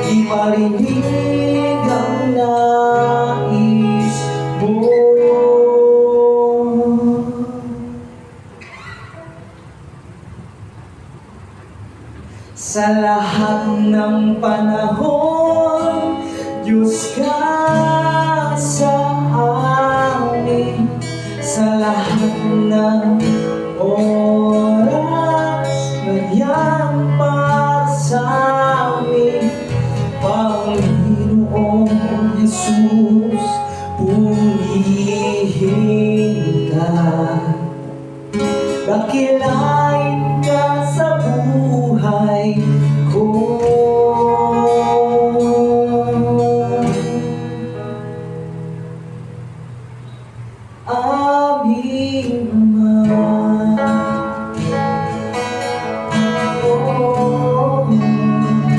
Di marinig ang nais mo. Sa lahat ng panahon, Diyos ka sa amin. Sa lahat ng oras, nandiyan para sa amin. Panginoong Jesus, purihin ka. Dakila